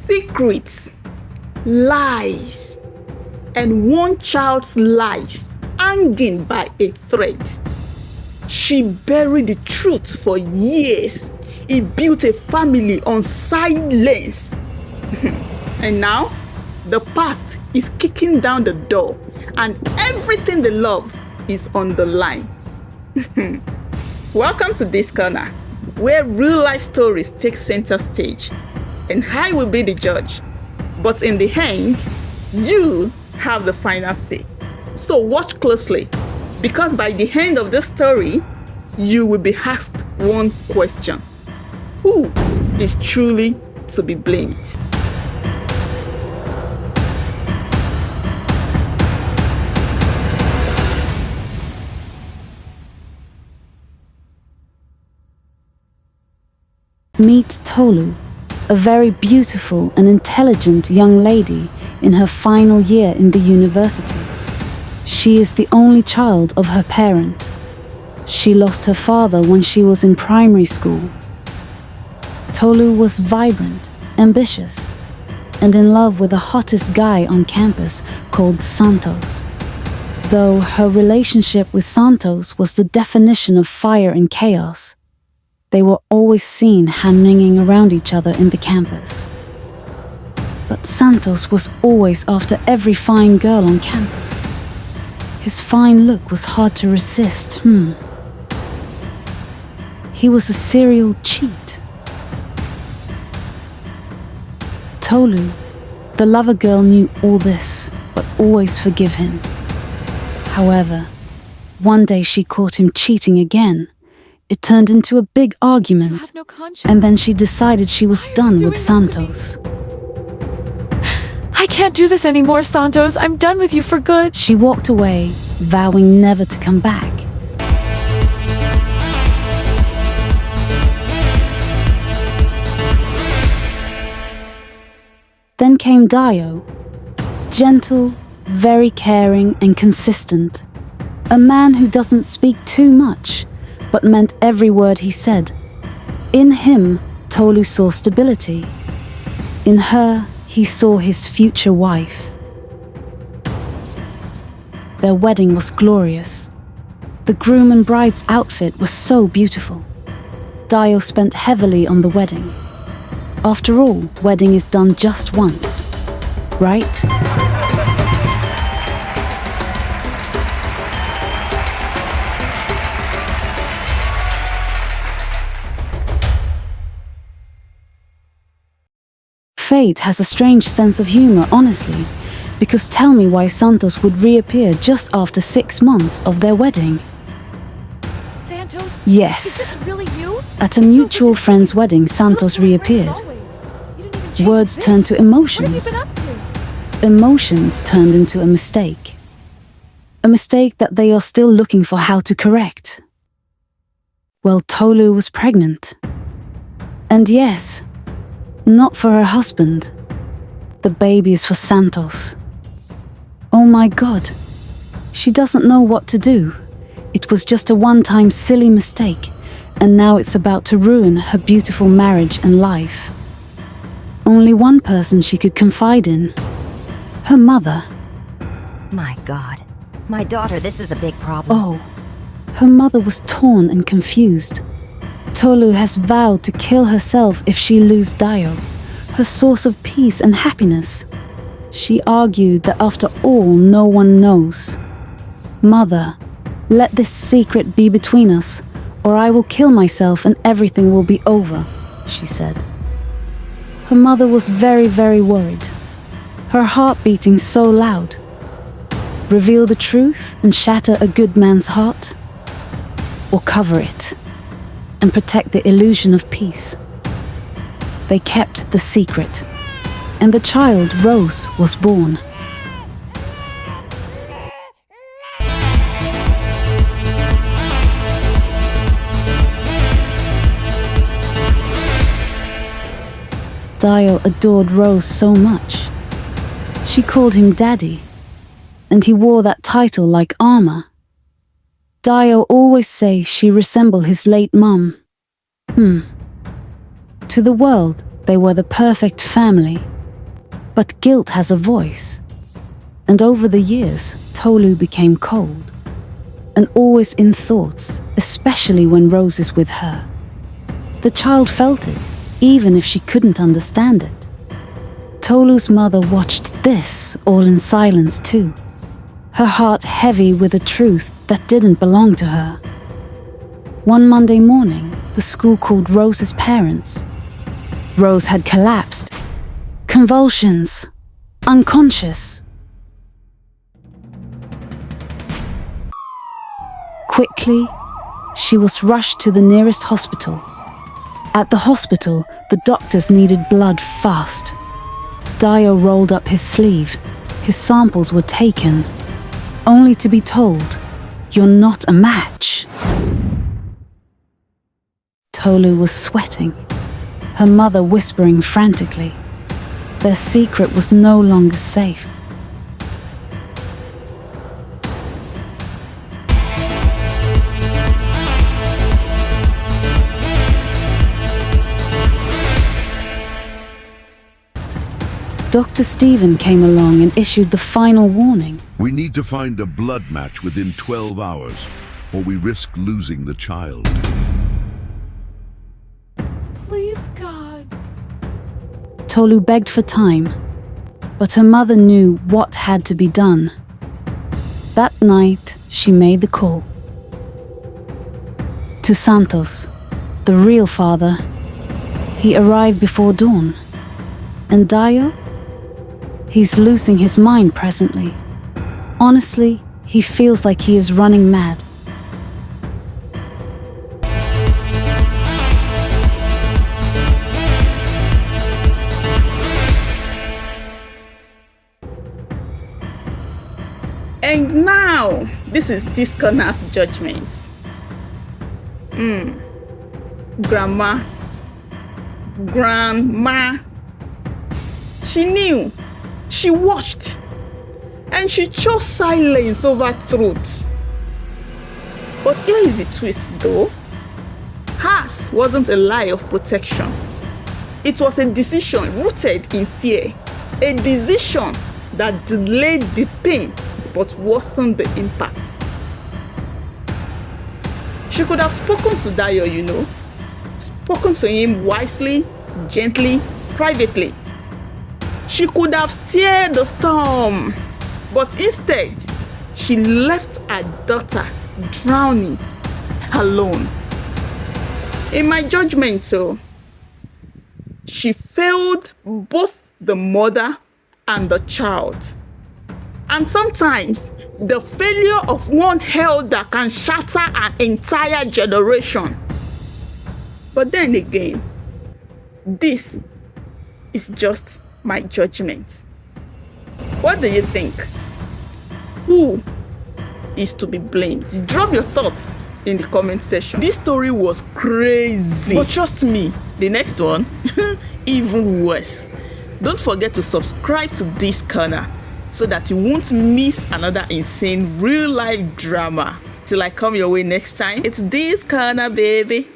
secrets, lies, and one child's life hanging by a thread. She buried the truth for years. He built a family on silence. And now, the past is kicking down the door and everything they love is on the line. Welcome to Deeskorna, where real life stories take center stage. And I will be the judge. But in the end, you have the final say. So watch closely, because by the end of the story, you will be asked one question. Who is truly to be blamed? Meet Tolu, a very beautiful and intelligent young lady in her final year in the university. She is the only child of her parent. She lost her father when she was in primary school. Tolu was vibrant, ambitious, and in love with the hottest guy on campus called Santos. Though her relationship with Santos was the definition of fire and chaos, they were always seen hanging around each other in the campus. But Santos was always after every fine girl on campus. His fine look was hard to resist. He was a serial cheat. Tolu, the lover girl, knew all this, but always forgave him. However, one day she caught him cheating again. It turned into a big argument, and then she decided she was done with Santos. I can't do this anymore, Santos. I'm done with you for good. She walked away, vowing never to come back. Then came Dio, gentle, very caring and consistent. A man who doesn't speak too much, but meant every word he said. In him, Tolu saw stability. In her, he saw his future wife. Their wedding was glorious. The groom and bride's outfit was so beautiful. Dio spent heavily on the wedding. After all, wedding is done just once, right? Fate has a strange sense of humor, honestly, because tell me why Santos would reappear just after 6 months of their wedding. Santos? Yes. Is this really you? At a mutual friend's wedding, Santos reappeared. Words turned to emotions. What have you been up to? Emotions turned into a mistake. A mistake that they are still looking for how to correct. Well, Tolu was pregnant. And yes, not for her husband. The baby is for Santos. Oh my God. She doesn't know what to do. It was just a one-time silly mistake, and now it's about to ruin her beautiful marriage and life. Only one person she could confide in. Her mother. My God. My daughter, this is a big problem. Oh, her mother was torn and confused. Tolu has vowed to kill herself if she loses Dio, her source of peace and happiness. She argued that after all, no one knows. Mother, let this secret be between us, or I will kill myself and everything will be over, she said. Her mother was very, very worried, her heart beating so loud. Reveal the truth and shatter a good man's heart, or cover it and protect the illusion of peace. They kept the secret, and the child, Rose, was born. Dio adored Rose so much. She called him Daddy, and he wore that title like armor. Dio always say she resembled his late mum. To the world, they were the perfect family. But guilt has a voice. And over the years, Tolu became cold. And always in thoughts, especially when Rose is with her. The child felt it, even if she couldn't understand it. Tolu's mother watched this all in silence too, her heart heavy with a truth that didn't belong to her. One Monday morning, the school called Rose's parents. Rose had collapsed. Convulsions. Unconscious. Quickly, she was rushed to the nearest hospital. At the hospital, the doctors needed blood fast. Dio rolled up his sleeve. His samples were taken, only to be told, "You're not a match." Tolu was sweating, her mother whispering frantically. Their secret was no longer safe. Dr. Stephen came along and issued the final warning. We need to find a blood match within 12 hours, or we risk losing the child. Please, God. Tolu begged for time, but her mother knew what had to be done. That night, she made the call. To Santos, the real father. He arrived before dawn. And Dio? He's losing his mind presently. Honestly, he feels like he is running mad. And now, this is Deeskorna's judgment. Grandma. She knew. She watched. And she chose silence over truth. But here is the twist though. Hers wasn't a lie of protection. It was a decision rooted in fear. A decision that delayed the pain but worsened the impact. She could have spoken to Dio, spoken to him wisely, gently, privately. She could have steered the storm, but instead, she left her daughter drowning alone. In my judgment, she failed both the mother and the child. And sometimes, the failure of one elder can shatter an entire generation. But then again, this is just my judgment. What do you think? Who is to be blamed? Drop your thoughts in the comment section. This story was crazy. But trust me, the next one, even worse. Don't forget to subscribe to Deeskorna so that you won't miss another insane real-life drama. Till I come your way next time, it's Deeskorna, baby.